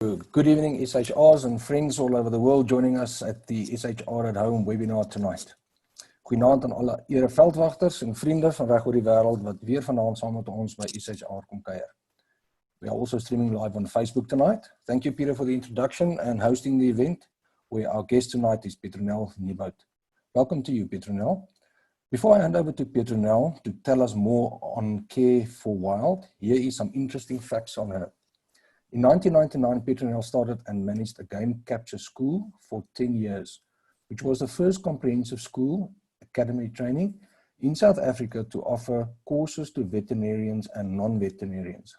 Good evening, SHRs and friends all over the world joining us at the SHR at Home webinar tonight. Goeienaand aan alle ereveldwagters en vriende van reg oor die wêreld wat weer vanaand saam met ons by SHR kom kuier. We are also streaming live on Facebook tonight. Thank you, Peter, for the introduction and hosting the event, where our guest tonight is Petronel. Welcome to you, Petronel. Before I hand over to Petronel to tell us more on Care for Wild, here is some interesting facts on her. In 1999, Petronel started and managed a game capture school for 10 years, which was the first comprehensive school academy training in South Africa to offer courses to veterinarians and non-veterinarians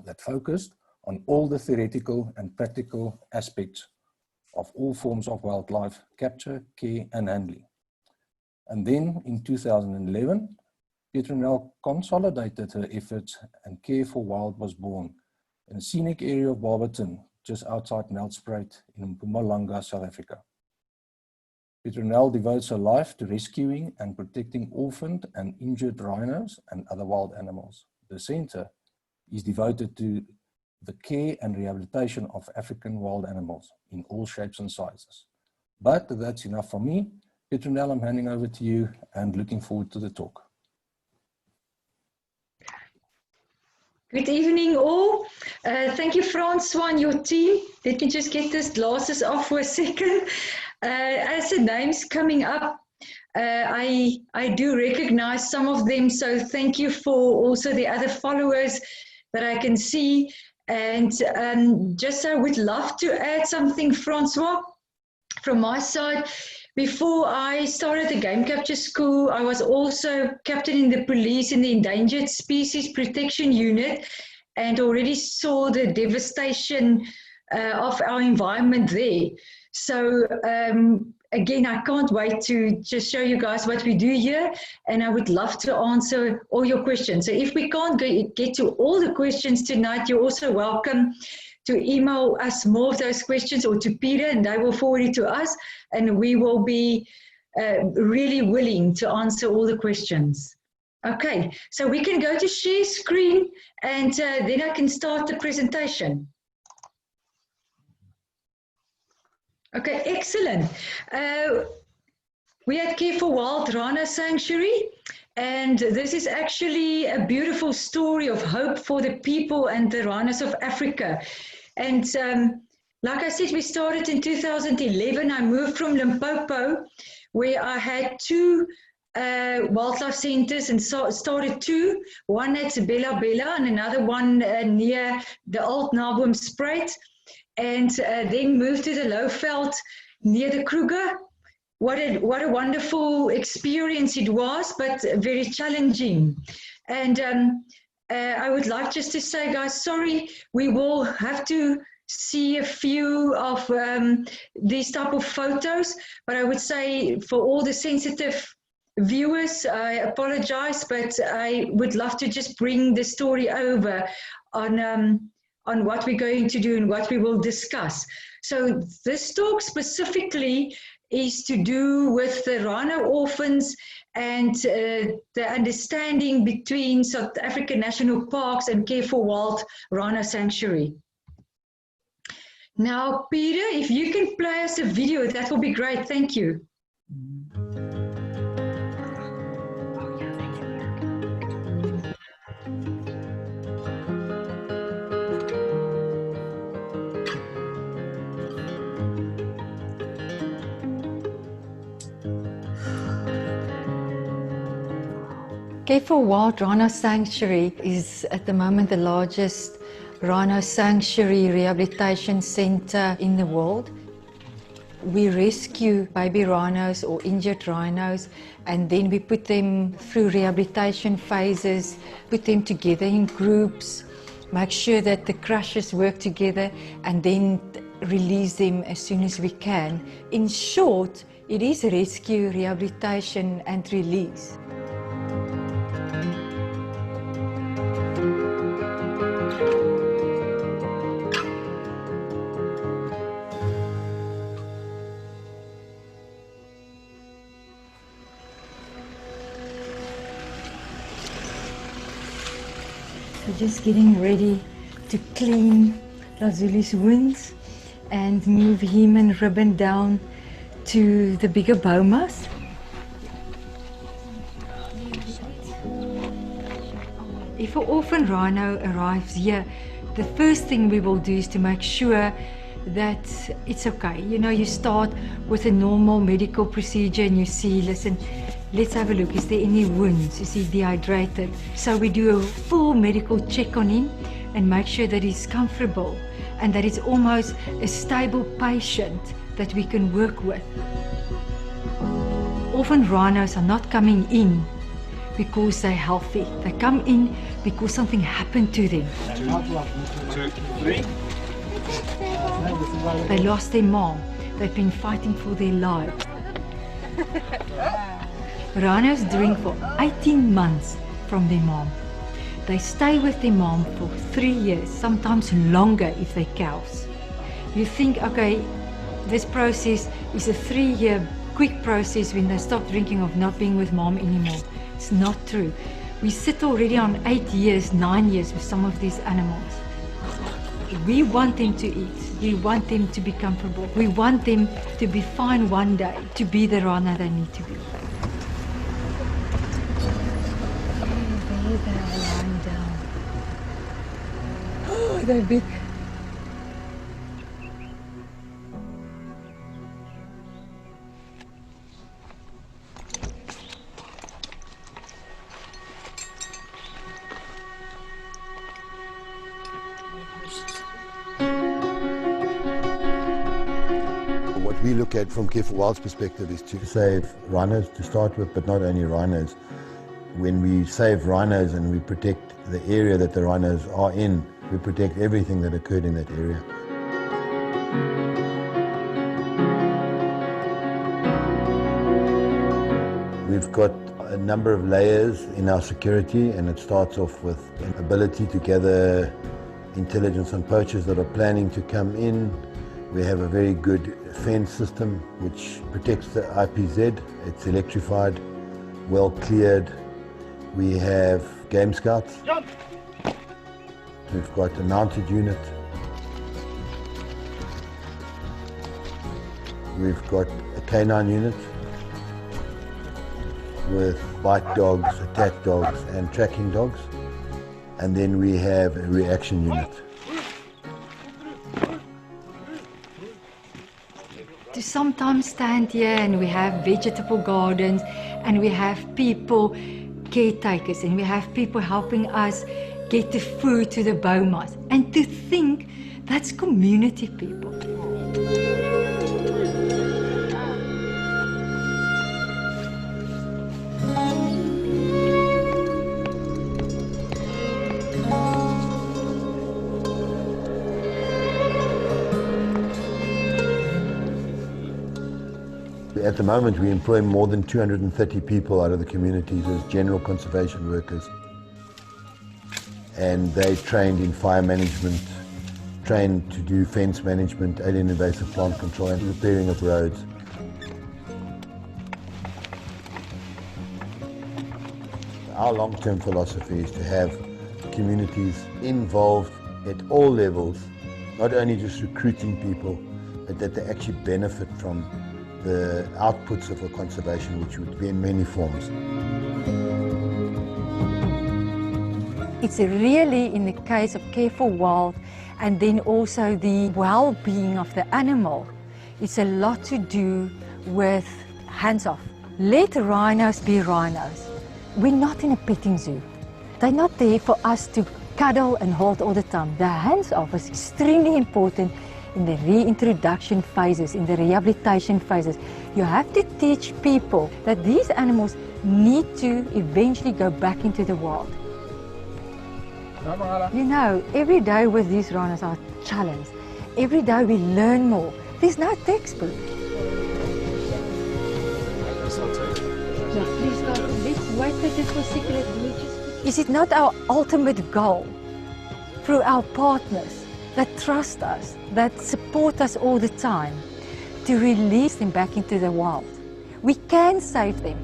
that focused on all the theoretical and practical aspects of all forms of wildlife capture, care, and handling. And then in 2011, Petronel consolidated her efforts and Care for Wild was born in a scenic area of Barberton, just outside Nelspruit in Mpumalanga, South Africa. Petronel devotes her life to rescuing and protecting orphaned and injured rhinos and other wild animals. The center is devoted to the care and rehabilitation of African wild animals in all shapes and sizes. But that's enough for me. Petronel, I'm handing over to you and looking forward to the talk. Good evening all. Thank you, Francois and your team. Let me just get these glasses off for a second. As the names coming up, I do recognize some of them, so thank you for also the other followers that I can see. And just I would love to add something, Francois, from my side. Before I started the game capture school, I was also captain in the police in the Endangered Species Protection Unit and already saw the devastation of our environment there. So again, I can't wait to just show you guys what we do here, and I would love to answer all your questions. So if we can't get to all the questions tonight, you're also welcome to email us more of those questions or to Peter, and they will forward it to us, and we will be really willing to answer all the questions. Okay, so we can go to share screen, and then I can start the presentation. Okay, excellent. We at Care for Wild Rhino Sanctuary, and this is actually a beautiful story of hope for the people and the rhinos of Africa. And like I said, we started in 2011. I moved from Limpopo, where I had two wildlife centers and started two. One at Bella Bella and another one near the old Naboomspruit. And then moved to the Lowveld near the Kruger. What a wonderful experience it was, but very challenging. And I would like just to say, guys, sorry, we will have to see a few of these type of photos, but I would say for all the sensitive viewers, I apologize, but I would love to just bring the story over on what we're going to do and what we will discuss. So this talk specifically is to do with the rhino orphans and the understanding between South African National Parks and Care for Wild Rhino Sanctuary. Now, Peter, if you can play us a video, that will be great. Thank you. Care for Wild Rhino Sanctuary is at the moment the largest rhino sanctuary rehabilitation center in the world. We rescue baby rhinos or injured rhinos, and then we put them through rehabilitation phases, put them together in groups, make sure that the crushes work together, and then release them as soon as we can. In short, it is rescue, rehabilitation and release. We're just getting ready to clean Razuli's wounds and move him and Ribbon down to the bigger bomas. If an orphan rhino arrives here, the first thing we will do is to make sure that it's okay. You know, you start with a normal medical procedure and you see, listen, let's have a look. Is there any wounds? Is he dehydrated? So we do a full medical check on him and make sure that he's comfortable and that it's almost a stable patient that we can work with. Orphan rhinos are not coming in because they're healthy. They come in because something happened to them. 2, 3. They lost their mom. They've been fighting for their lives. Rhinos drink for 18 months from their mom. They stay with their mom for 3 years, sometimes longer if they're cows. You think, okay, this process is a 3-year quick process when they stop drinking of not being with mom anymore. It's not true. We sit already on 8 years, 9 years with some of these animals. We want them to eat. We want them to be comfortable. We want them to be fine one day, to be the rhino they need to be. There they are lying down. Oh, they're big. What we look at from Care for Wild's perspective is to save rhinos to start with, but not only rhinos. When we save rhinos and we protect the area that the rhinos are in, we protect everything that occurred in that area. We've got a number of layers in our security, and it starts off with an ability to gather intelligence on poachers that are planning to come in. We have a very good fence system which protects the IPZ. It's electrified, well cleared. We have game scouts. Jump. We've got a mounted unit. We've got a canine unit with bite dogs, attack dogs and tracking dogs. And then we have a reaction unit. To sometimes stand here and we have vegetable gardens and we have people, caretakers, and we have people helping us get the food to the bomas. And to think that's community people. At the moment, we employ more than 230 people out of the communities as general conservation workers. And they're trained in fire management, trained to do fence management, alien invasive plant control and repairing of roads. Our long-term philosophy is to have communities involved at all levels, not only just recruiting people, but that they actually benefit from the outputs of a conservation, which would be in many forms. It's really in the case of Care for Wild and then also the well-being of the animal. It's a lot to do with hands off. Let rhinos be rhinos. We're not in a petting zoo. They're not there for us to cuddle and hold all the time. The hands off is extremely important in the reintroduction phases, in the rehabilitation phases. You have to teach people that these animals need to eventually go back into the wild. You know, every day with these rhinos are challenged. Every day we learn more. There's no textbook. No, please God, let's wait for this for secret. Is it not our ultimate goal through our partners that trust us, that support us all the time, to release them back into the wild? We can save them.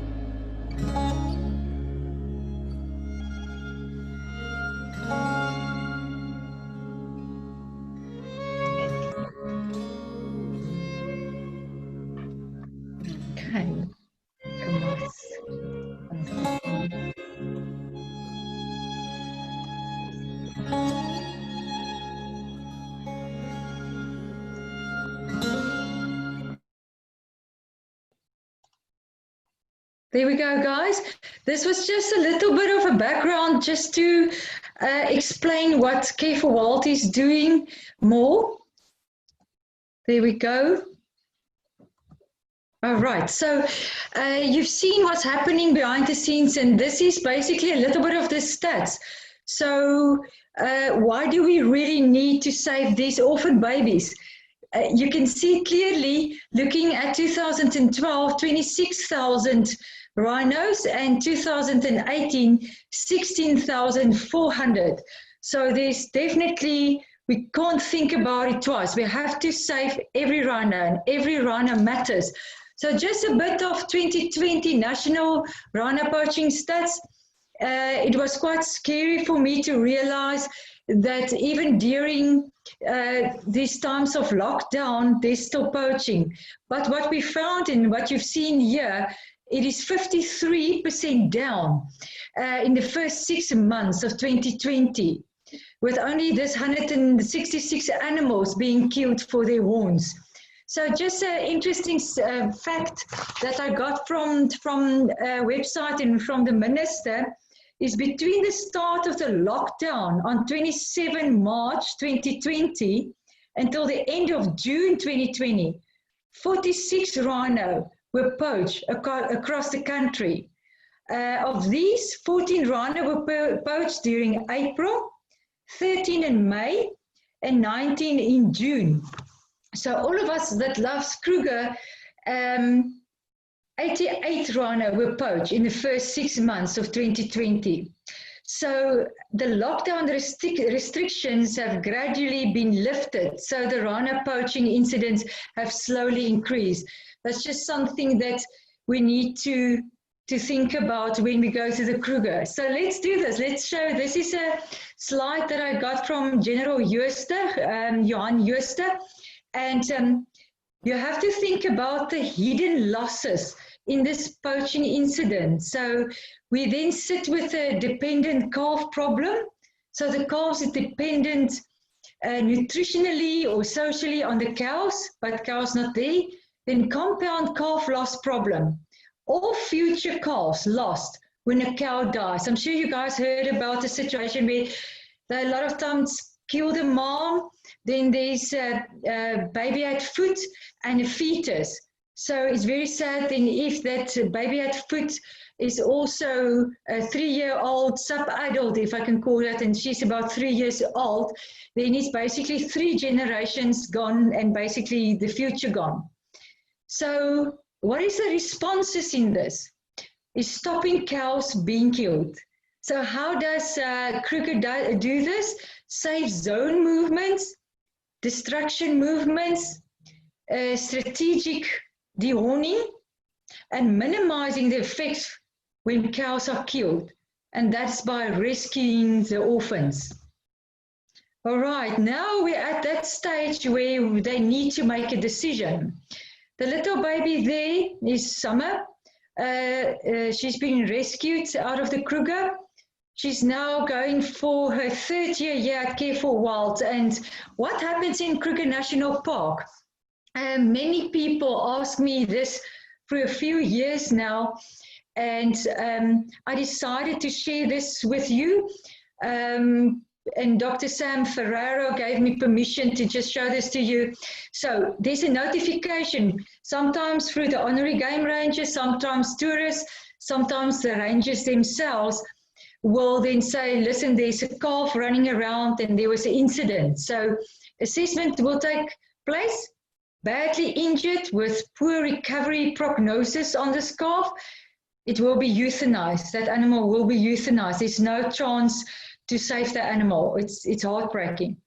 Hy gemas. There we go, guys. This was just a little bit of a background just to explain what Care for Wild is doing more. There we go. All right, so you've seen what's happening behind the scenes, and this is basically a little bit of the stats. So why do we really need to save these orphan babies? You can see clearly, looking at 2012, 26,000 rhinos, and 2018, 16,400. So there's definitely, we can't think about it twice. We have to save every rhino, and every rhino matters. So just a bit of 2020 national rhino poaching stats. It was quite scary for me to realize that even during these times of lockdown, there's still poaching. But what we found and what you've seen here, it is 53% down in the first 6 months of 2020, with only this 166 animals being killed for their horns. So just an interesting fact that I got from a website and from the minister is between the start of the lockdown on 27 March 2020 until the end of June 2020, 46 rhino were poached across the country. Of these, 14 rhino were poached during April, 13 in May, and 19 in June. So all of us that loves Kruger, 88 rhino were poached in the first 6 months of 2020. So the lockdown restrictions have gradually been lifted. So the rhino poaching incidents have slowly increased. That's just something that we need to think about when we go to the Kruger. So let's do this. Let's show. This is a slide that I got from General Jooste, Johan Jooste. And you have to think about the hidden losses in this poaching incident. So we then sit with a dependent calf problem. So the calves is dependent nutritionally or socially on the cows, but cows not there. Then compound calf loss problem. All future calves lost when a cow dies. I'm sure you guys heard about the situation where they a lot of times kill the mom, then there's a baby at foot and a fetus. So it's very sad then if that baby at foot is also a 3-year-old sub-adult, if I can call that, and she's about 3 years old, then it's basically 3 generations gone and basically the future gone. So what is the responses in this? Is stopping cows being killed. So how does Kruger do this? Safe zone movements, destruction movements, strategic dehorning, and minimizing the effects when cows are killed. And that's by rescuing the orphans. All right, now we're at that stage where they need to make a decision. The little baby there is Summer. She's been rescued out of the Kruger. She's now going for her 3rd year at Care for Wild. And what happens in Kruger National Park? Many people ask me this for a few years now, and I decided to share this with you. And Dr. Sam Ferraro gave me permission to just show this to you. So there's a notification, sometimes through the honorary game rangers, sometimes tourists, sometimes the rangers themselves will then say, listen, there's a calf running around and there was an incident. So assessment will take place, badly injured with poor recovery prognosis on this calf. It will be euthanized. That animal will be euthanized. There's no chance to save the animal. It's heartbreaking.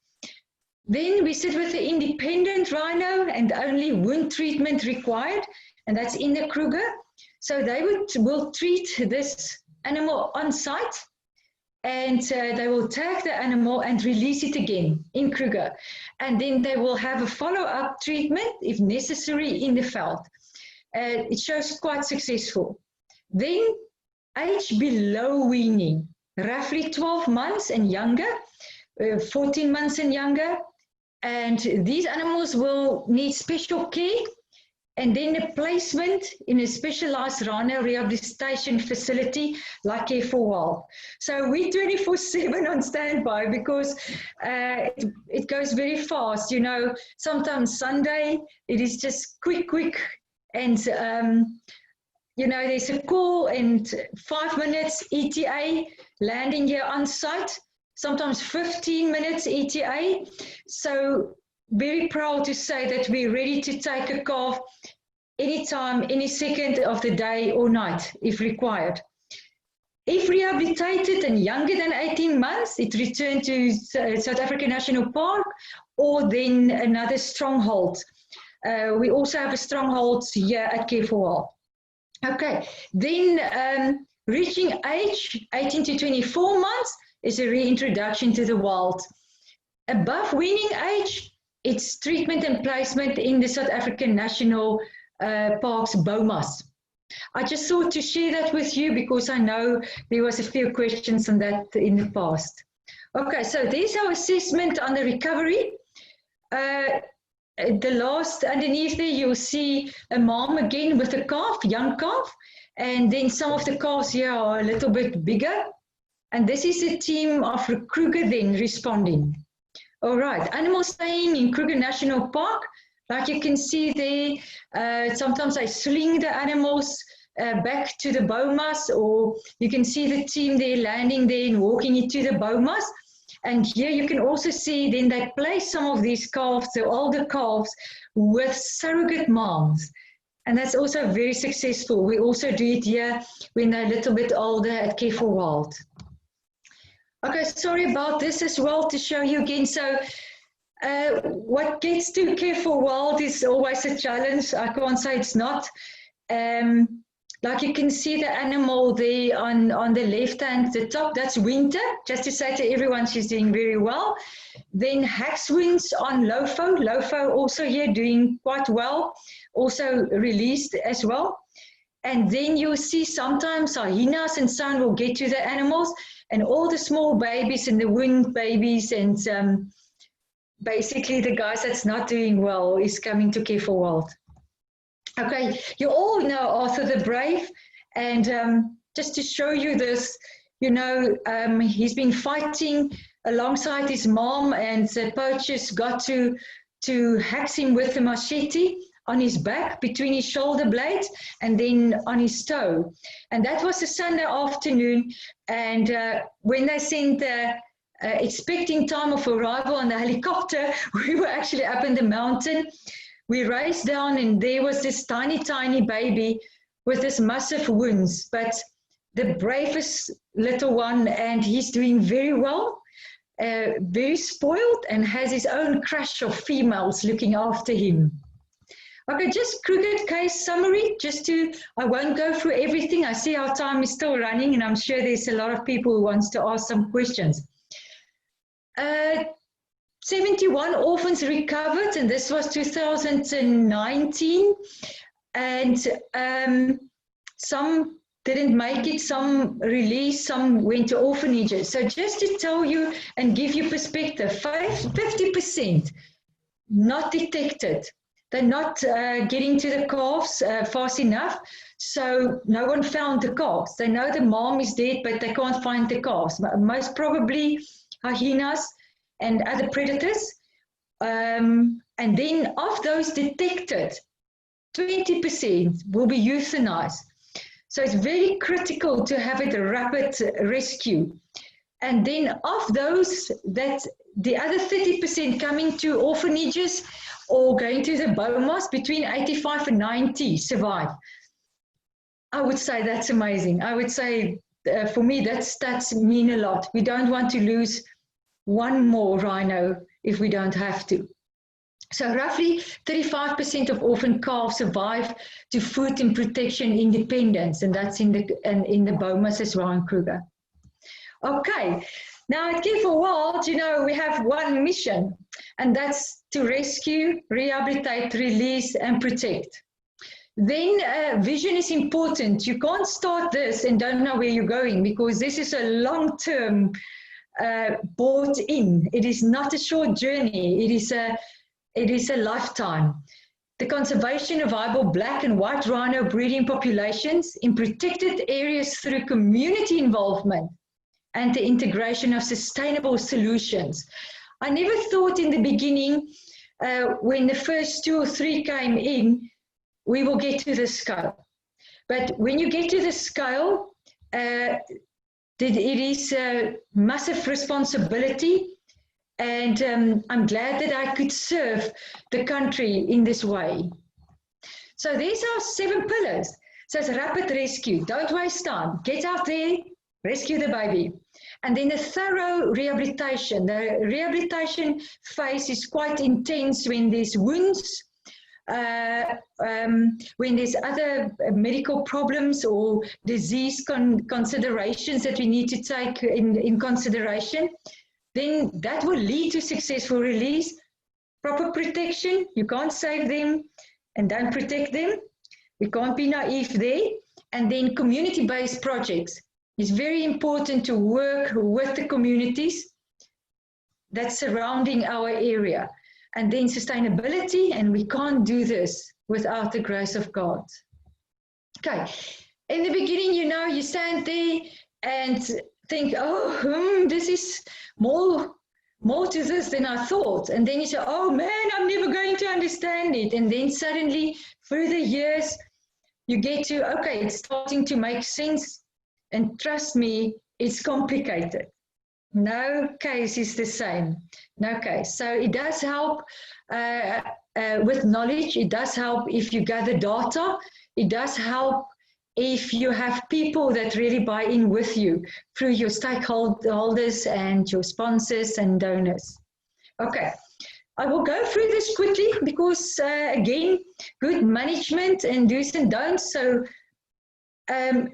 Then we sit with the independent rhino and only wound treatment required, and that's in the Kruger. So they will treat this animal on site, and they will tag the animal and release it again in Kruger. And then they will have a follow-up treatment if necessary in the veld. It shows quite successful. Then age below weaning, roughly 12 months and younger, 14 months and younger. And these animals will need special care, and then a placement in a specialized rhino rehabilitation facility like Care for Wild. So we're 24/7 on standby because it goes very fast. You know, sometimes Sunday, it is just quick, and you know, there's a call and 5 minutes ETA, landing here on site, sometimes 15 minutes ETA. So very proud to say that we're ready to take a calf anytime, any second of the day or night, if required. If rehabilitated and younger than 18 months, it returned to South African National Park or then another stronghold. We also have a stronghold here at Care for Wild. Okay, then reaching age 18 to 24 months is a reintroduction to the wild. Above weaning age, it's treatment and placement in the South African National Parks BOMAS. I just thought to share that with you because I know there was a few questions on that in the past. Okay, so there's our assessment on the recovery. The last underneath there, you'll see a mom again with a calf, young calf, and then some of the calves here are a little bit bigger. And this is the team of Kruger then responding. All right, animals staying in Kruger National Park. Like you can see there, sometimes I sling the animals back to the BOMAS, or you can see the team there landing there and walking into the BOMAS. And here you can also see then they place some of these calves, the older calves, with surrogate moms. And that's also very successful. We also do it here when they're a little bit older at Care for Wild. Okay, sorry about this as well to show you again. So what gets to Care for Wild is always a challenge. I can't say it's not. Like you can see the animal there on the left hand, the top, that's Winter. Just to say to everyone, she's doing very well. Then Haxwings on Lofo. Lofo also here doing quite well, also released as well. And then you'll see sometimes hyenas and so on will get to the animals, and all the small babies and the winged babies and basically the guys that's not doing well is coming to Care for Wild. Okay, you all know Arthur the Brave, and just to show you this, you know, he's been fighting alongside his mom, and the poachers got to hack him with a machete on his back, between his shoulder blades, and then on his toe. And that was a Sunday afternoon, and when they sent the expecting time of arrival on the helicopter, we were actually up in the mountain. We raced down, and there was this tiny, tiny baby with this massive wounds, but the bravest little one, and he's doing very well, very spoiled, and has his own crush of females looking after him. Okay, just Kruger case summary, I won't go through everything. I see our time is still running, and I'm sure there's a lot of people who wants to ask some questions. 71 orphans recovered, and this was 2019, and some didn't make it, some released, some went to orphanages. So just to tell you and give you perspective, 50% not detected. They're not getting to the calves fast enough, so no one found the calves. They know the mom is dead, but they can't find the calves. Most probably hyenas and other predators. And then of those detected, 20% will be euthanized. So it's very critical to have it a rapid rescue. And then of those, that the other 30% coming to orphanages or going to the BOMAS, between 85 and 90 survive. I would say that's amazing. I would say for me, that stats mean a lot. We don't want to lose one more rhino if we don't have to. So roughly 35% of orphan calves survive to food and protection independence, and that's in the BOMAS as well in Kruger. Okay, now at Care for Wild, you know, we have one mission, and that's to rescue, rehabilitate, release, and protect. Then vision is important. You can't start this and don't know where you're going, because this is a long-term bought in. It is not a short journey. It is a lifetime. The conservation of viable black and white rhino breeding populations in protected areas through community involvement and the integration of sustainable solutions. I never thought in the beginning, when the first 2 or 3 came in, we will get to the scale. But when you get to the scale, it is a massive responsibility, and I'm glad that I could serve the country in this way. So these are 7 pillars. So it's rapid rescue, don't waste time, get out there, rescue the baby. And then the thorough rehabilitation. The rehabilitation phase is quite intense when there's wounds, when there's other medical problems or disease considerations that we need to take in consideration. Then that will lead to successful release. Proper protection, you can't save them and don't protect them. We can't be naive there. And then community-based projects. It's very important to work with the communities that's surrounding our area. And then sustainability, and we can't do this without the grace of God. Okay, in the beginning, you know, you stand there and think, oh, this is more to this than I thought. And then you say, oh man, I'm never going to understand it. And then suddenly, through the years, you get to, okay, it's starting to make sense. And trust me, it's complicated. No case is the same. No case. So it does help with knowledge. It does help if you gather data. It does help if you have people that really buy in with you through your stakeholders and your sponsors and donors. Okay, I will go through this quickly because, again, good management and do's and don'ts. So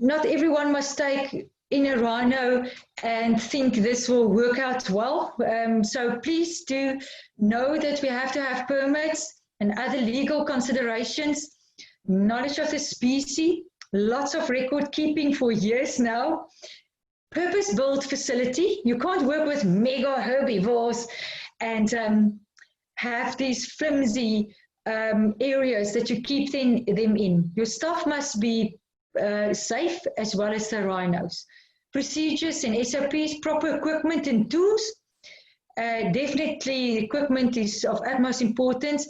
not everyone must take in a rhino and think this will work out well. So please do know that we have to have permits and other legal considerations, knowledge of the species, lots of record keeping for years now, purpose-built facility. You can't work with mega herbivores and have these flimsy areas that you keep them in. Your staff must be safe as well as the rhinos. Procedures and SOPs, proper equipment and tools. Definitely equipment is of utmost importance.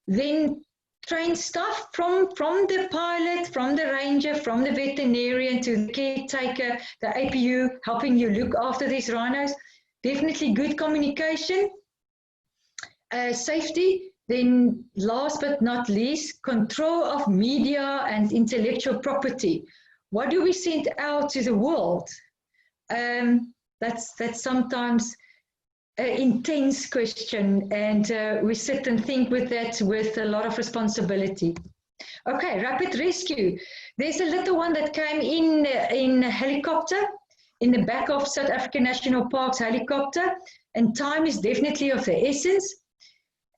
Then train staff from the pilot, from the ranger, from the veterinarian to the caretaker, the APU, helping you look after these rhinos. Definitely good communication. Safety. Then last but not least, control of media and intellectual property. What do we send out to the world? That's sometimes an intense question, and we sit and think with that with a lot of responsibility. Okay, rapid rescue. There's a little one that came in a helicopter, in the back of South African National Park's helicopter, and time is definitely of the essence.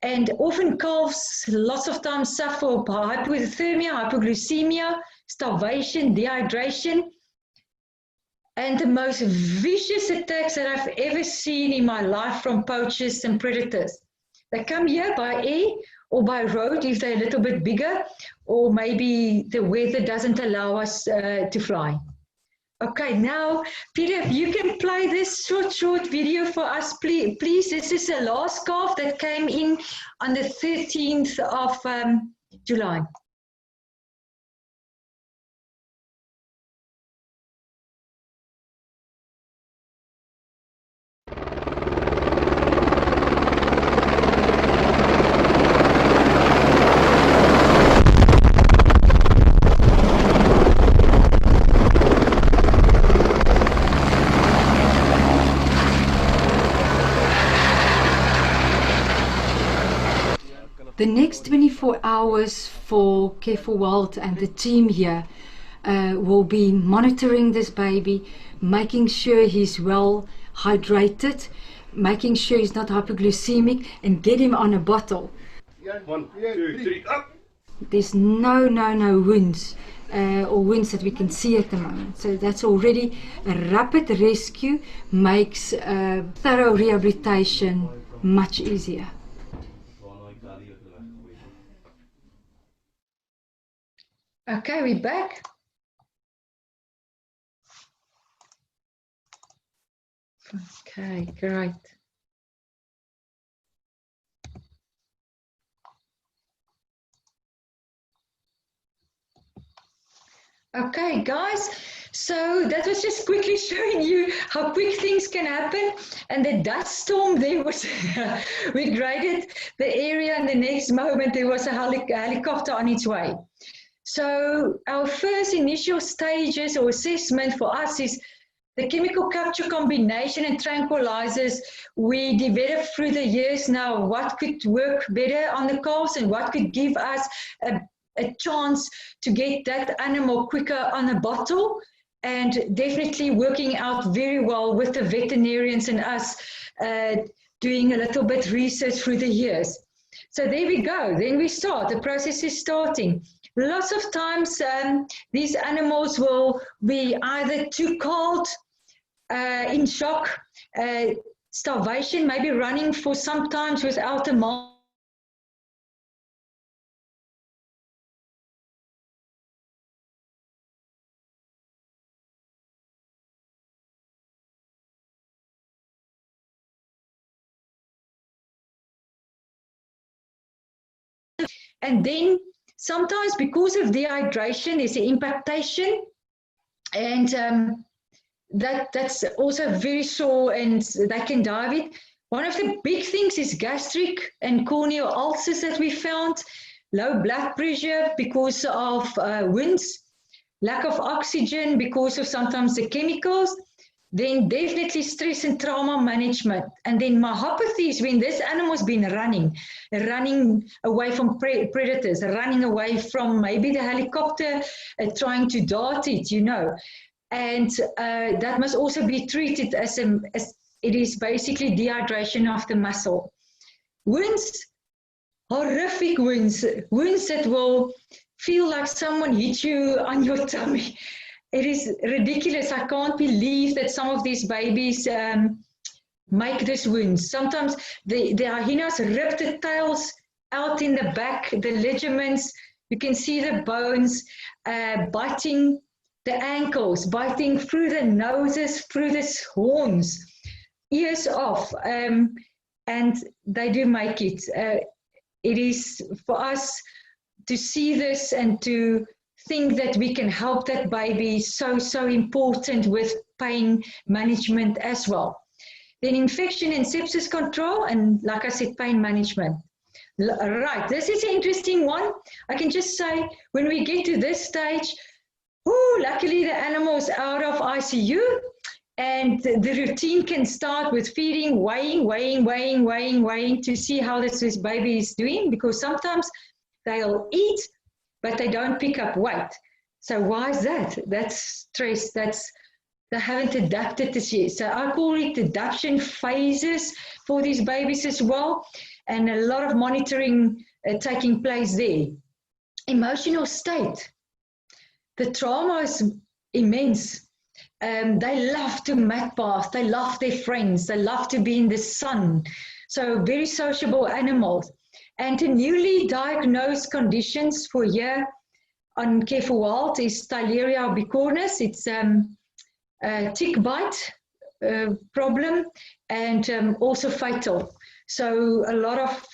And often calves lots of times suffer by hypothermia, hypoglycemia, starvation, dehydration. And the most vicious attacks that I've ever seen in my life from poachers and predators. They come here by air or by road if they're a little bit bigger, or maybe the weather doesn't allow us to fly. Okay, now, Peter, if you can play this short video for us, please. This is the last calf that came in on the 13th of July. The next 24 hours for Care4 Wild and the team here will be monitoring this baby, making sure he's well hydrated, making sure he's not hypoglycemic, and get him on a bottle. 1, 2, 3, up! there's no wounds or wounds that we can see at the moment. So that's already a rapid rescue, makes thorough rehabilitation much easier. Okay, we're back. Okay, great. Okay, guys, so that was just quickly showing you how quick things can happen. And the dust storm there was, we graded the area, and the next moment there was a helicopter on its way. So our first initial stages or assessment for us is the chemical capture combination and tranquilizers we developed through the years now, what could work better on the calves and what could give us a chance to get that animal quicker on a bottle, and definitely working out very well with the veterinarians and us doing a little bit research through the years. So there we go, then we start, the process is starting. Lots of times these animals will be either too cold, in shock, starvation, maybe running for some times without a mouth. And then sometimes because of dehydration, there's an impactation, and that's also very sore, and they can die of it. One of the big things is gastric and corneal ulcers that we found, low blood pressure because of winds, lack of oxygen because of sometimes the chemicals, then definitely stress and trauma management. And then myopathy is when this animal's been running away from predators, running away from maybe the helicopter, trying to dart it, you know. And that must also be treated as it is basically dehydration of the muscle. Wounds, horrific wounds that will feel like someone hit you on your tummy. It is ridiculous. I can't believe that some of these babies make these wounds. Sometimes the hyenas rip the tails out in the back, the ligaments, you can see the bones, biting the ankles, biting through the noses, through the horns, ears off, and they do make it. It is for us to see this and to think that we can help that baby, so important with pain management as well. Then infection and sepsis control, and like I said, pain management. Right, this is an interesting one. I can just say, when we get to this stage, luckily the animal is out of ICU, and the routine can start with feeding, weighing to see how this baby is doing, because sometimes they'll eat, but they don't pick up weight. So why is that? That's stress. They haven't adapted this yet. So I call it adaptation phases for these babies as well, and a lot of monitoring taking place there. Emotional state. The trauma is immense. They love to mat bath. They love their friends. They love to be in the sun. So very sociable animals. And the newly diagnosed conditions for here on Careful Wild is Styleria bicornis. It's a tick bite problem, and also fatal. So a lot of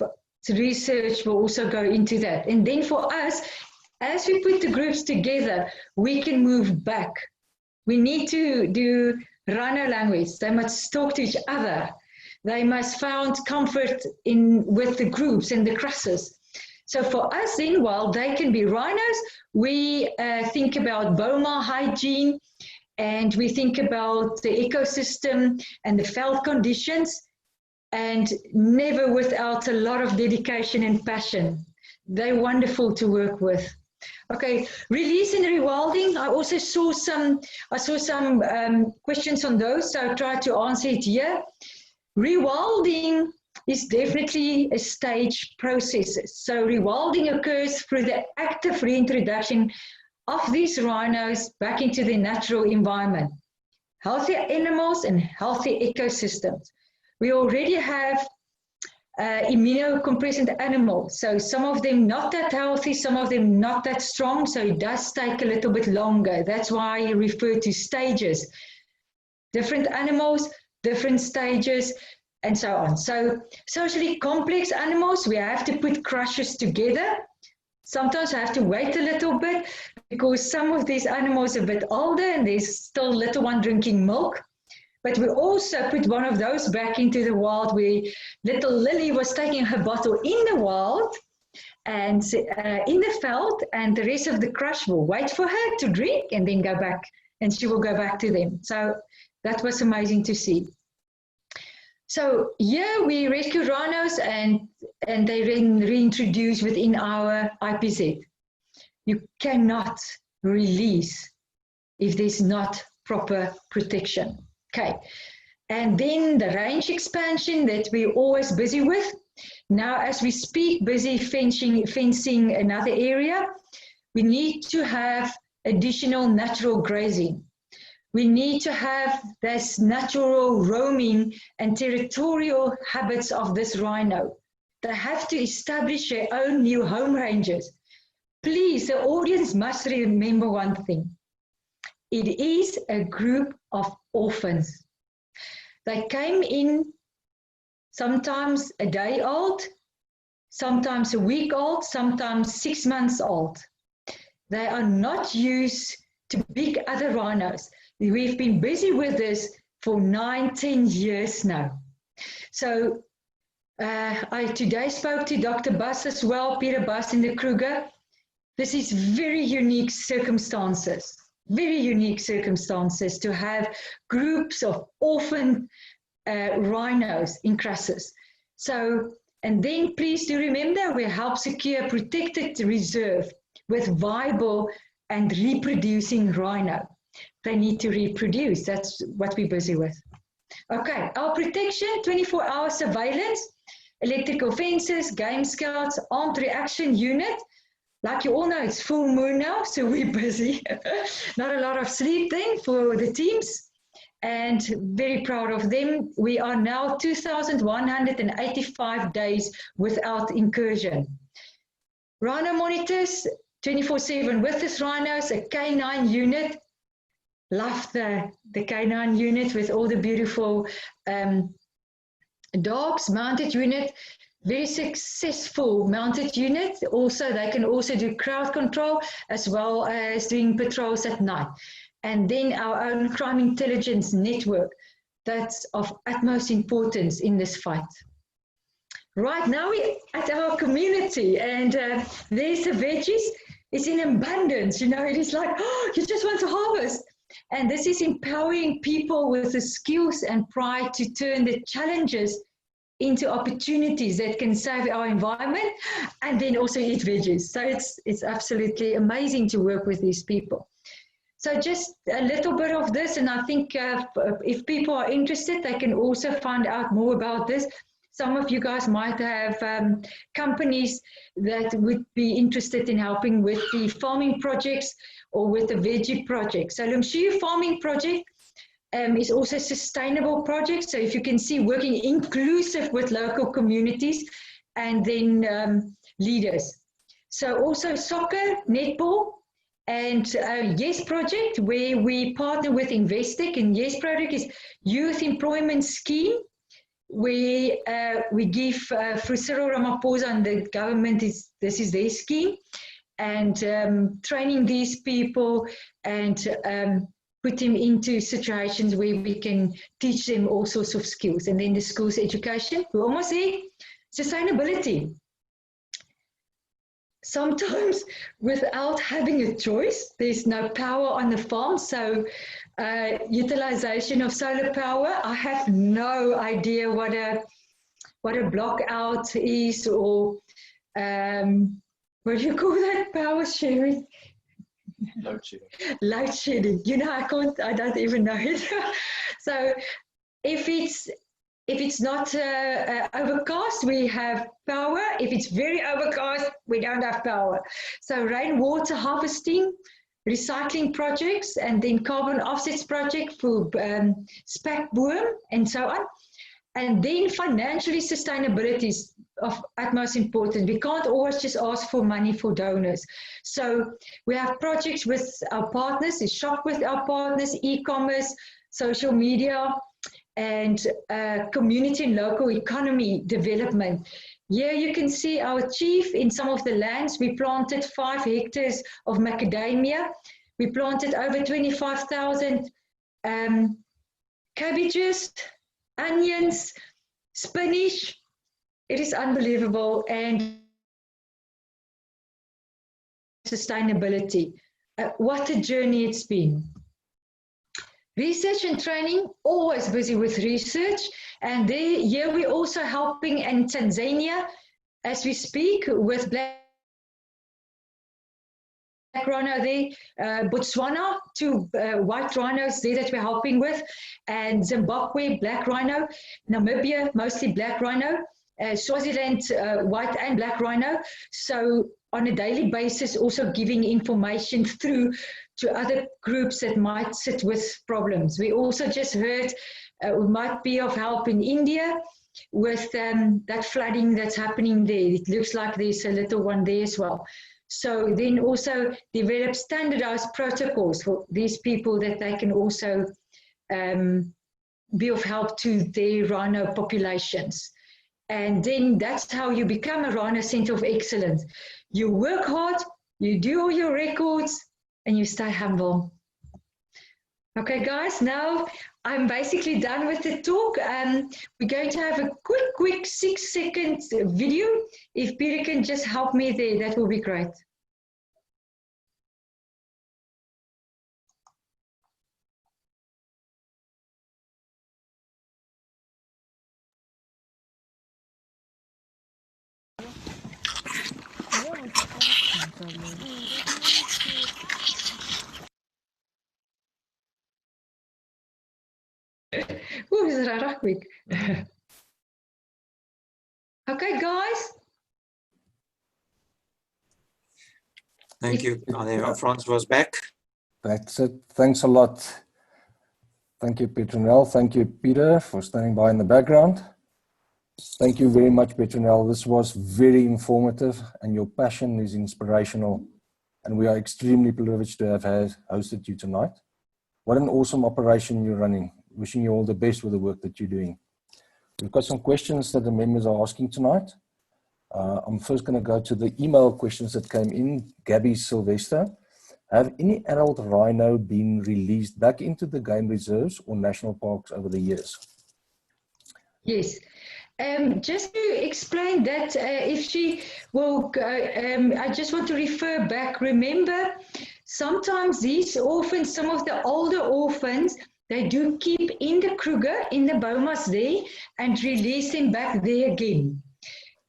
research will also go into that. And then for us, as we put the groups together, we can move back. We need to do Rhino language. They must talk to each other. They must find comfort with the groups and the crosses. So for us then, while they can be rhinos, we think about boma hygiene, and we think about the ecosystem and the veld conditions, and never without a lot of dedication and passion. They're wonderful to work with. Okay, release and rewilding. I also saw some questions on those, so I'll try to answer it here. Rewilding is definitely a stage process. So rewilding occurs through the active reintroduction of these rhinos back into their natural environment. Healthy animals and healthy ecosystems. We already have immunocompressant animals, so some of them not that healthy, some of them not that strong, so it does take a little bit longer. That's why I refer to stages. Different animals, different stages, and so on. So socially complex animals, we have to put crushes together. Sometimes I have to wait a little bit because some of these animals are a bit older and there's still a little one drinking milk. But we also put one of those back into the wild where little Lily was taking her bottle in the wild and in the veld, and the rest of the crush will wait for her to drink and then go back, and she will go back to them. So that was amazing to see. So here we rescue rhinos and they reintroduce within our IPZ. You cannot release if there's not proper protection. Okay, and then the range expansion that we're always busy with. Now as we speak, busy fencing another area. We need to have additional natural grazing. We need to have this natural roaming and territorial habits of this rhino. They have to establish their own new home ranges. Please, the audience must remember one thing. It is a group of orphans. They came in sometimes a day old, sometimes a week old, sometimes 6 months old. They are not used to big other rhinos. We've been busy with this for 9-10 years now. So I today spoke to Dr. Bus as well, Peter Bus in the Kruger. This is very unique circumstances to have groups of orphan rhinos in crashes. So, and then please do remember, we help secure protected reserve with viable and reproducing rhino. They need to reproduce. That's what we're busy with. Okay, our protection, 24-hour surveillance, electrical fences, game scouts, armed reaction unit. Like you all know, it's full moon now, so we're busy. Not a lot of sleep then for the teams, and very proud of them. We are now 2,185 days without incursion. Rhino monitors, 24/7 with us rhinos, a K9 unit. Love the K9 unit with all the beautiful dogs, mounted unit, very successful mounted unit. Also, they can also do crowd control as well as doing patrols at night. And then our own crime intelligence network, that's of utmost importance in this fight. Right now we're at our community, and there's the veggies. It's in abundance, you know, it is like, oh, you just want to harvest. And this is empowering people with the skills and pride to turn the challenges into opportunities that can save our environment and then also eat veggies. So it's absolutely amazing to work with these people. So just a little bit of this, and I think if people are interested, they can also find out more about this. Some of you guys might have companies that would be interested in helping with the farming projects or with the veggie project. So Lumshiyu Farming Project is also a sustainable project. So if you can see, working inclusive with local communities and then leaders. So also soccer, netball, and YES Project, where we partner with Investec, and YES Project is Youth Employment Scheme, where we give through Cyril Ramaphosa and the government, this is their scheme, and training these people and put them into situations where we can teach them all sorts of skills. And then the schools education, we're almost there. Sustainability. Sometimes without having a choice, there's no power on the farm, so utilization of solar power. I have no idea what a block out is, or what do you call that power sharing? Load shedding. Load shedding. You know, I don't even know it. So if it's if it's not overcast, we have power. If it's very overcast, we don't have power. So rainwater harvesting, recycling projects, and then carbon offsets project for spekboom and so on. And then financially, sustainability is of utmost importance. We can't always just ask for money for donors. So we have projects with our partners, we shop with our partners, e-commerce, social media, and community and local economy development. Here you can see our chief in some of the lands. We planted 5 hectares of macadamia. We planted over 25,000 cabbages, onions, spinach. It is unbelievable. And sustainability. What a journey it's been. Research and training, always busy with research. And here we're also helping in Tanzania as we speak with black rhino there, Botswana, 2 white rhinos there that we're helping with, and Zimbabwe, black rhino, Namibia, mostly black rhino, Swaziland, white and black rhino. So on a daily basis, also giving information through to other groups that might sit with problems. We also just heard we might be of help in India with that flooding that's happening there. It looks like there's a little one there as well. So then also develop standardized protocols for these people that they can also be of help to their rhino populations. And then that's how you become a Rhino Center of Excellence. You work hard, you do all your records, and you stay humble. Okay, guys, now I'm basically done with the talk. We're going to have a quick 6-second video. If Peter can just help me there, that will be great. Oeh, is that quick? Okay, guys. Thank you. Frans was back. That's it. Thanks a lot. Thank you, Petronel. Thank you, Peter, for standing by in the background. Thank you very much, Petronel. This was very informative and your passion is inspirational. And we are extremely privileged to have hosted you tonight. What an awesome operation you're running. Wishing you all the best with the work that you're doing. We've got some questions that the members are asking tonight. I'm first going to go to the email questions that came in. Gabby Sylvester. Have any adult rhino been released back into the game reserves or national parks over the years? Yes. Just to explain that, if she will, I just want to refer back. Remember, sometimes these orphans, some of the older orphans, they do keep in the Kruger, in the bomas there, and release them back there again.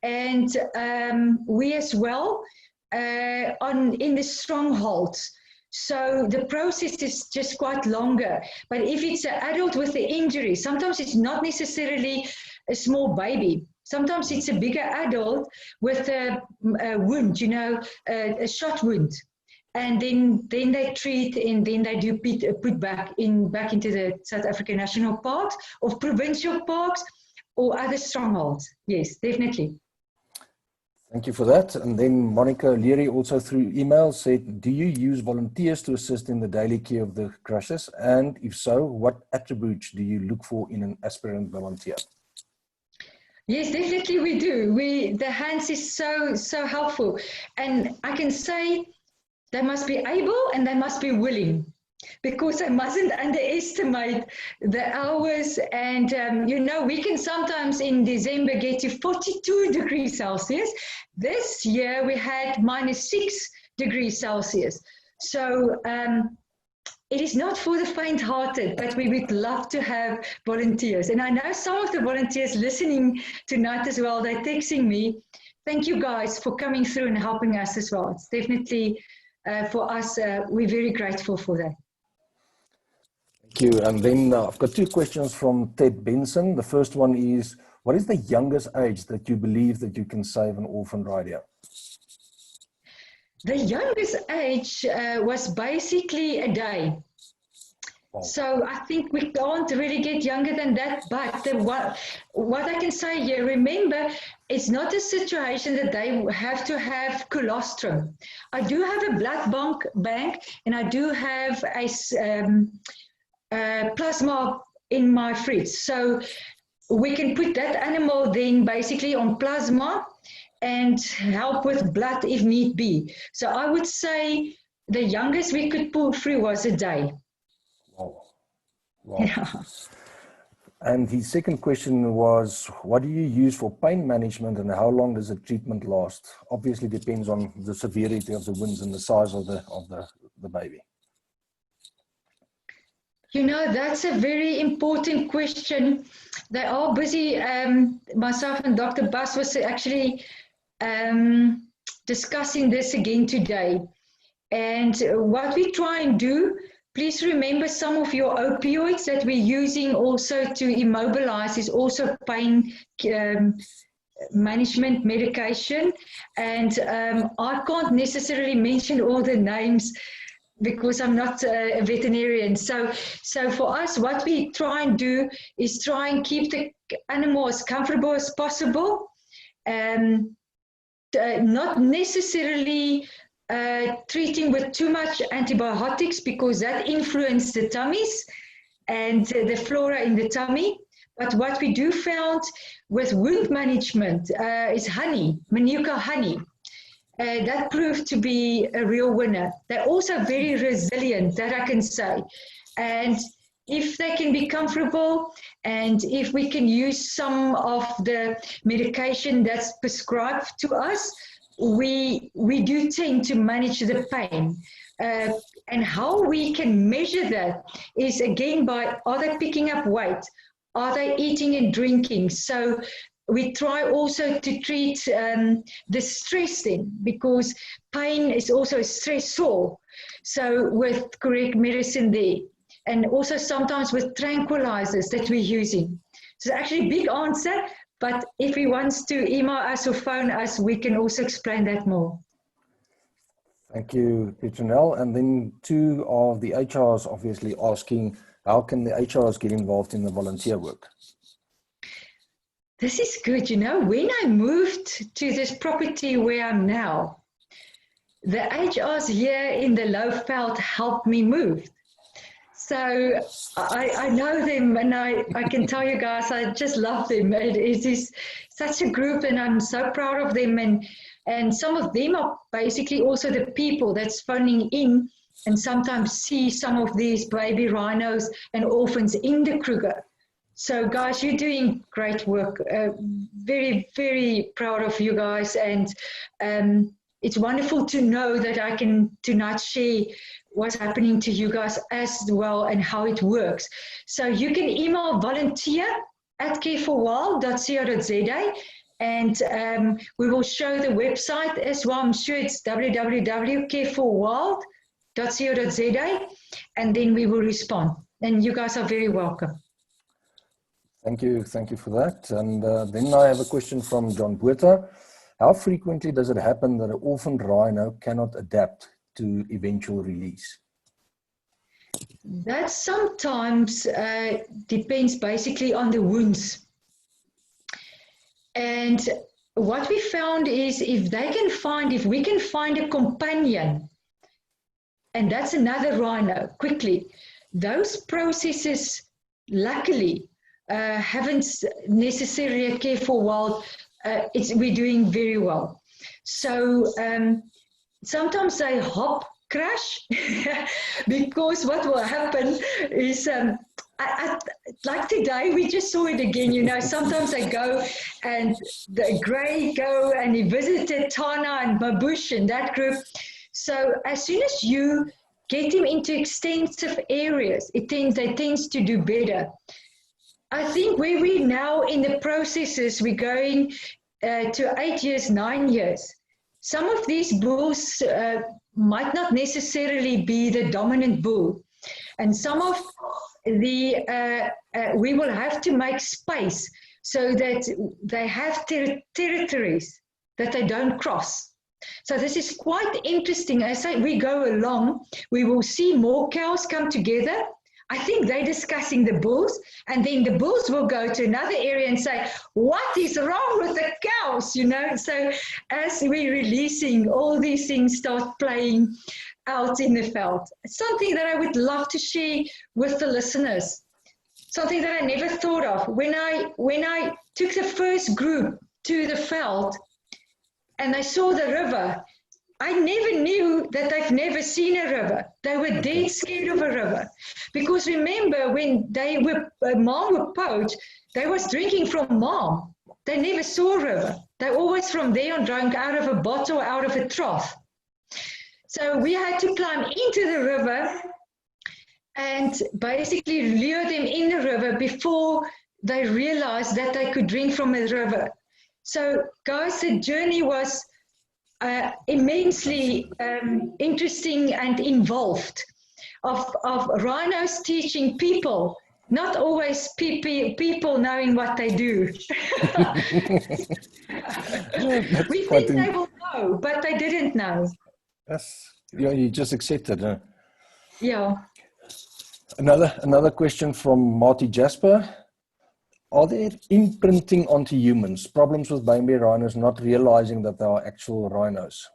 And we as well, in the strongholds. So the process is just quite longer. But if it's an adult with the injury, sometimes it's not necessarily a small baby. Sometimes it's a bigger adult with a wound, you know, a shot wound. And then they treat and then they do put back into the South African national parks or provincial parks or other strongholds. Yes, definitely. Thank you for that. And then Monica Leary also through email said, do you use volunteers to assist in the daily care of the crushers? And if so, what attributes do you look for in an aspirant volunteer? Yes, definitely we do. The hands is so helpful. And I can say they must be able and they must be willing, because I mustn't underestimate the hours. And, you know, we can sometimes in December get to 42 degrees Celsius. This year we had -6 degrees Celsius. So it is not for the faint-hearted, but we would love to have volunteers. And I know some of the volunteers listening tonight as well, they're texting me. Thank you guys for coming through and helping us as well. It's definitely for us, we're very grateful for that. Thank you. And then I've got two questions from Ted Benson. The first one is, what is the youngest age that you believe that you can save an orphan rhino? The youngest age was basically a day. Wow. So I think we can't really get younger than that, but what I can say here, remember, it's not a situation that they have to have colostrum. I do have a blood bank and I do have a plasma in my fridge. So we can put that animal then basically on plasma and help with blood if need be. So I would say the youngest we could pull through was a day. Wow. Wow. Yeah. And the second question was, what do you use for pain management and how long does the treatment last? Obviously depends on the severity of the wounds and the size of the baby. You know, that's a very important question. They are busy. Myself and Dr. Bas was actually discussing this again today. And what we try and do, please remember some of your opioids that we're using also to immobilize is also pain management medication. And I can't necessarily mention all the names because I'm not a veterinarian. So for us, what we try and do is try and keep the animal as comfortable as possible. Not necessarily treating with too much antibiotics because that influences the tummies and the flora in the tummy. But what we do found with wound management is honey, Manuka honey. That proved to be a real winner. They're also very resilient, that I can say. And if they can be comfortable and if we can use some of the medication that's prescribed to us, we do tend to manage the pain. And how we can measure that is again by, are they picking up weight? Are they eating and drinking? So we try also to treat the stress then, because pain is also a stressor. So with correct medicine there, and also sometimes with tranquilizers that we're using. So actually a big answer, but if he wants to email us or phone us, we can also explain that more. Thank you, Petronel. And then two of the HRs obviously asking, how can the HRs get involved in the volunteer work? This is good. You know, when I moved to this property where I'm now, the HRs here in the Lowveld helped me move. So I know them and I can tell you guys, I just love them. It is such a group and I'm so proud of them. And some of them are basically also the people that's phoning in and sometimes see some of these baby rhinos and orphans in the Kruger. So guys, you're doing great work. Very, very proud of you guys. And it's wonderful to know that I can tonight share what's happening to you guys as well and how it works. So you can email volunteer@careforwild.co.za and we will show the website as well. I'm sure it's www.careforwild.co.za and then we will respond. And you guys are very welcome. Thank you for that. And then I have a question from John Buerta. How frequently does it happen that an orphan rhino cannot adapt to eventual release? That sometimes depends basically on the wounds. And what we found is if we can find a companion, and that's another rhino, quickly, those processes, luckily, haven't necessarily a Care for Wild, we're doing very well. So sometimes they crash because what will happen is like today we just saw it again, you know, sometimes they go and the grey go and he visited Tana and Babush and that group. So as soon as you get him into extensive areas, they tend to do better. I think where we're now in the processes, we're going to 8 years, 9 years. Some of these bulls might not necessarily be the dominant bull. And some of we will have to make space so that they have territories that they don't cross. So this is quite interesting. As we go along, we will see more cows come together. I think they're discussing the bulls, and then the bulls will go to another area and say, what is wrong with the cows, you know? So as we're releasing, all these things start playing out in the veld. Something that I would love to share with the listeners, something that I never thought of. When I took the first group to the veld and I saw the river, I never knew that they've never seen a river. They were dead scared of a river. Because remember, when mom were poached, they was drinking from mom. They never saw a river. They always from there on drank out of a bottle, out of a trough. So we had to climb into the river and basically lure them in the river before they realized that they could drink from a river. So guys, the journey was immensely interesting and involved of rhinos teaching people, not always people knowing what they do. We think they will know, but they didn't know. Yes, yeah, you just accepted. Huh? Yeah. Another question from Marty Jasper. Are there imprinting onto humans, problems with baby rhinos not realizing that they are actual rhinos?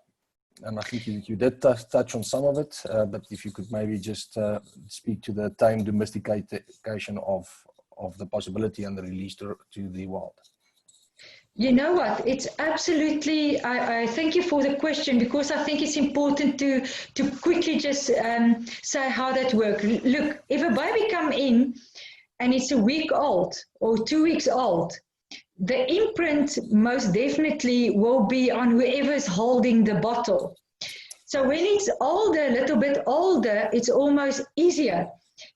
And I think you did touch on some of it, but if you could maybe just speak to the time domestication of the possibility and the release to the wild. You know what, it's absolutely, I thank you for the question, because I think it's important to quickly just say how that works. Look, if a baby come in and it's a week old or 2 weeks old, the imprint most definitely will be on whoever's holding the bottle. So when it's older, a little bit older, it's almost easier,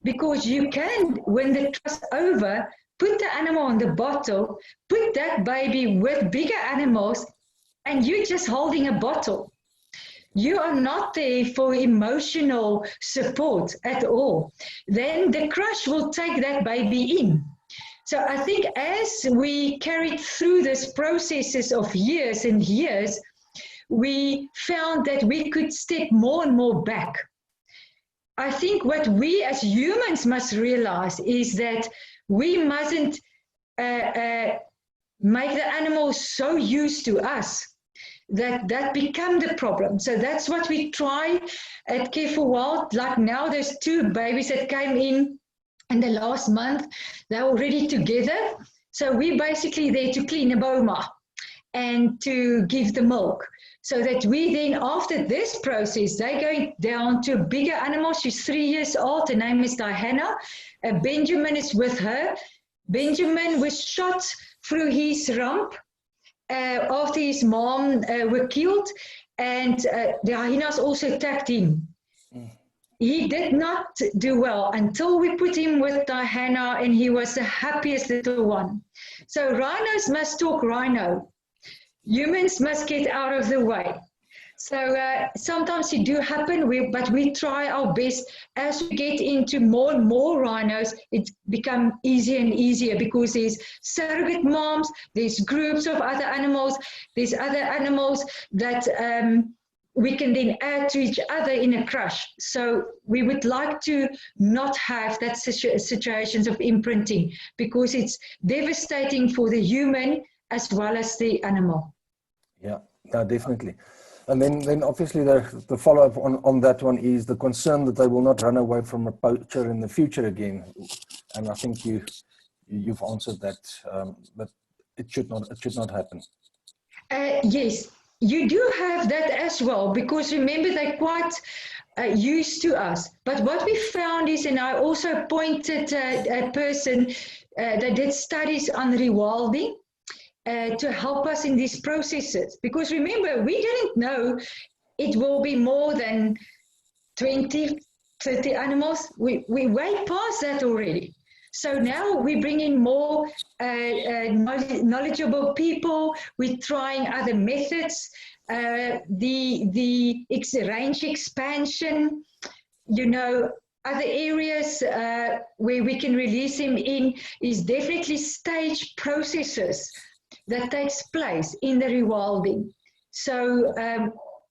because you can, when the trust over, put the animal on the bottle, put that baby with bigger animals, and you're just holding a bottle. You are not there for emotional support at all. Then the crush will take that baby in. So I think as we carried through these processes of years and years, we found that we could step more and more back. I think what we as humans must realize is that we mustn't make the animals so used to us that become the problem. So that's what we try at Care for Wild. Like now, there's 2 babies that came in the last month. They're already together. So we're basically there to clean a boma and to give the milk. So that we then, after this process, they're going down to a bigger animal. She's 3 years old. Her name is Diana. Benjamin is with her. Benjamin was shot through his rump after his mom were killed, and the hyenas also attacked him. He did not do well until we put him with Diana, and he was the happiest little one. So rhinos must talk rhino. Humans must get out of the way. So sometimes it do happen, but we try our best. As we get into more and more rhinos, it becomes easier and easier, because there's surrogate moms, there's groups of other animals, there's other animals that we can then add to each other in a crush. So we would like to not have that situations of imprinting, because it's devastating for the human as well as the animal. Yeah, no, definitely. And then obviously the follow-up on that one is the concern that they will not run away from a poacher in the future again. And I think you've answered that, but it should not happen. Yes, you do have that as well, because remember, they're quite used to us. But what we found is, and I also appointed a person that did studies on rewilding, to help us in these processes. Because remember, we didn't know it will be more than 20, 30 animals. We way past that already. So now we bring in more knowledgeable people. We're trying other methods, the range expansion. You know, other areas where we can release them in is definitely stage processes that takes place in the rewilding. So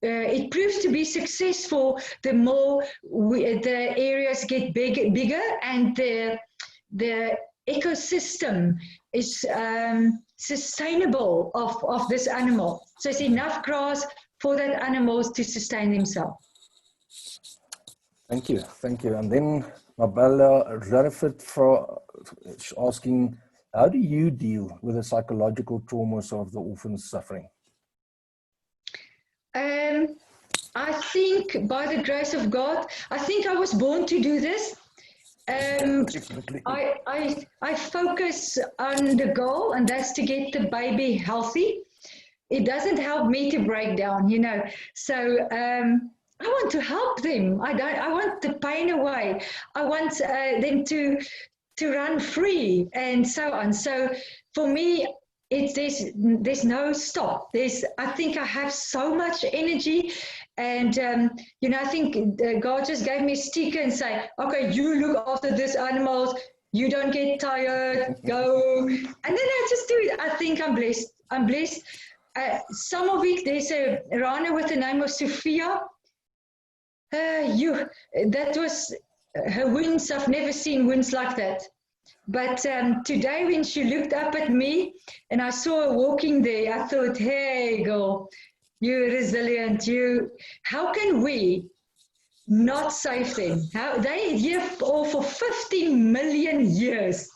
it proves to be successful the more the areas get bigger and the ecosystem is sustainable of this animal. So it's enough grass for that animals to sustain themselves. Thank you, thank you. And then Mabella Rutherford is asking, how do you deal with the psychological traumas of the orphans suffering? I think by the grace of God, I think I was born to do this. I focus on the goal, and that's to get the baby healthy. It doesn't help me to break down, you know. So I want to help them. I want the pain away. I want them to run free and so on. So for me, there's no stop. I think I have so much energy, and you know, I think God just gave me a sticker and say, okay, you look after these animals. You don't get tired. Go, and then I just do it. I think I'm blessed. I'm blessed. Some week there's a Rhino with the name of Sophia. That was her wounds. I've never seen wounds like that. But today when she looked up at me and I saw her walking there, I thought, hey girl, you're resilient. How can we not save them? They here for 50 million years.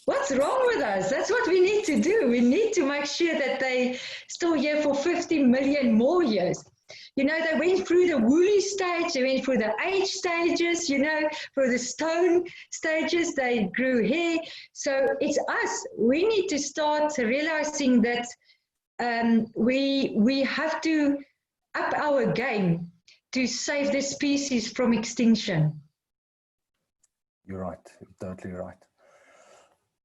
What's wrong with us? That's what we need to do. We need to make sure that they still here for 50 million more years. You know, they went through the woolly stage, they went through the age stages, you know, through the stone stages, they grew hair. So it's us. We need to start realizing that we have to up our game to save the species from extinction. You're right, you're totally right.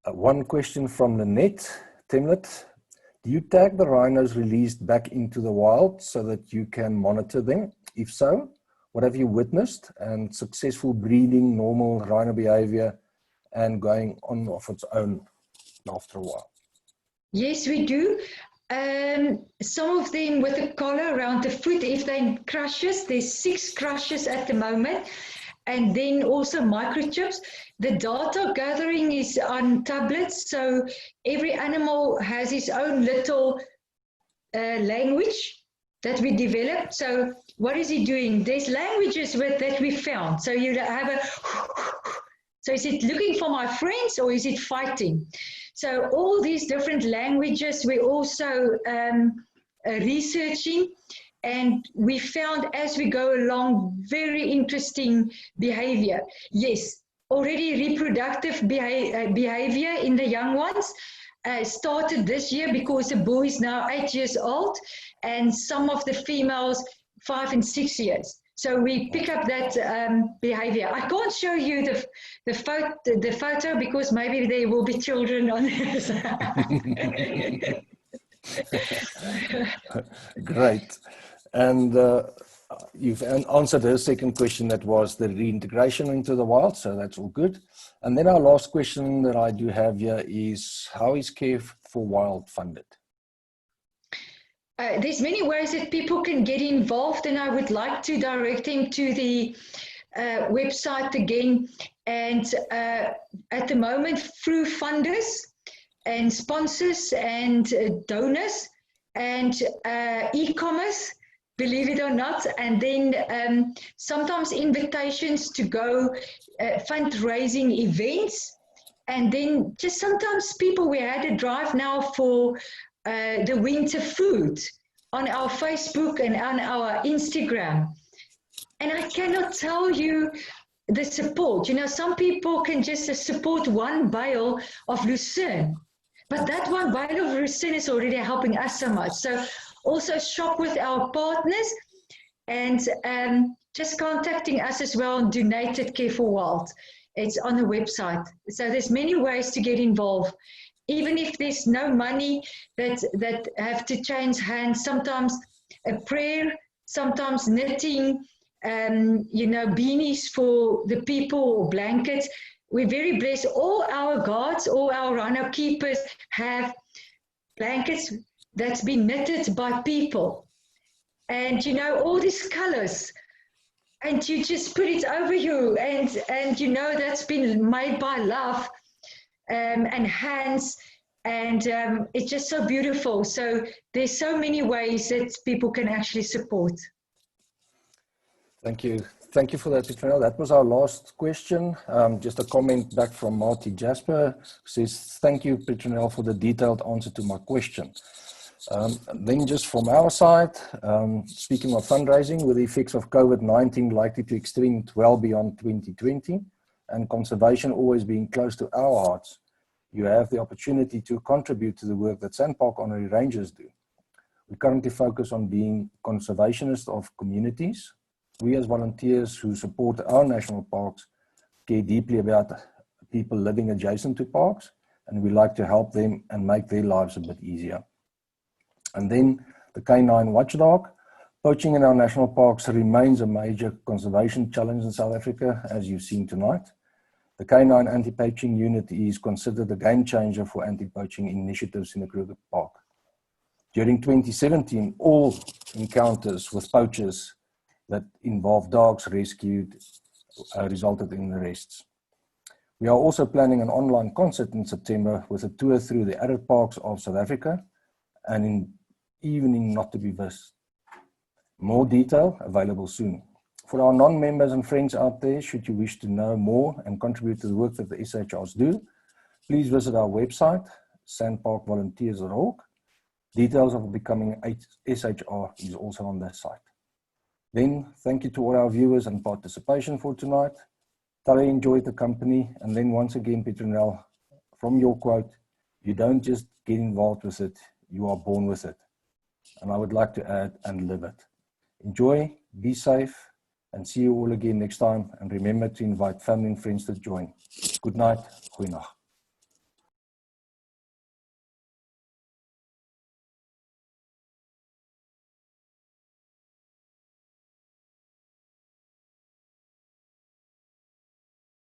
One question from Lynette Temlet. Do you tag the rhinos released back into the wild so that you can monitor them? If so, what have you witnessed? And successful breeding, normal rhino behavior, and going on of its own after a while? Yes, we do. Some of them with a collar around the foot, if they crushes, there's 6 crushes at the moment. And then also microchips. The data gathering is on tablets, so every animal has its own little language that we developed. So what is he doing? There's languages that we found. So you have a, so is it looking for my friends or is it fighting? So all these different languages we're also researching. And we found as we go along very interesting behavior. Yes, already reproductive behavior in the young ones started this year because the boy is now 8 years old and some of the females 5 and 6 years. So we pick up that behavior. I can't show you the photo because maybe there will be children on this. Great. And you've answered her second question, that was the reintegration into the wild, so that's all good. And then our last question that I do have here is, how is Care for Wild funded? There's many ways that people can get involved, and I would like to direct them to the website again. And at the moment, through funders and sponsors and donors and e-commerce, believe it or not, and then sometimes invitations to go fundraising events, and then just sometimes people, we had a drive now for the winter food on our Facebook and on our Instagram, and I cannot tell you the support. You know, some people can just support 1 bale of lucerne, but that 1 bale of lucerne is already helping us so much. So also shop with our partners and just contacting us as well and donate at Care for Wild. It's on the website. So there's many ways to get involved. Even if there's no money that have to change hands, sometimes a prayer, sometimes knitting, you know, beanies for the people or blankets. We're very blessed. All our guards, all our rhino keepers have blankets that's been knitted by people. And, you know, all these colors. And you just put it over you, and you know that's been made by love and hands, and it's just so beautiful. So there's so many ways that people can actually support. Thank you. Thank you for that, Petronel. That was our last question. Just a comment back from Marty Jasper, who says, thank you, Petronel, for the detailed answer to my question. Then just from our side, speaking of fundraising, with the effects of COVID-19 likely to extend well beyond 2020 and conservation always being close to our hearts, you have the opportunity to contribute to the work that SANParks Honorary Rangers do. We currently focus on being conservationists of communities. We as volunteers who support our national parks care deeply about people living adjacent to parks, and we like to help them and make their lives a bit easier. And then the canine watchdog. Poaching in our national parks remains a major conservation challenge in South Africa, as you've seen tonight. The canine anti-poaching unit is considered a game changer for anti-poaching initiatives in the Kruger Park. During 2017, all encounters with poachers that involved dogs rescued resulted in arrests. We are also planning an online concert in September with a tour through the other parks of South Africa, and in evening not to be missed. More detail available soon. For our non-members and friends out there, should you wish to know more and contribute to the work that the SHRs do, please visit our website, sanparkvolunteers.org. Details of becoming a SHR is also on that site. Then, thank you to all our viewers and participation for tonight. Thoroughly enjoyed the company. And then once again, Petronel, from your quote, you don't just get involved with it, you are born with it. And I would like to add, and live it. Enjoy, be safe, and see you all again next time. And remember to invite family and friends to join. Good night, goeienacht.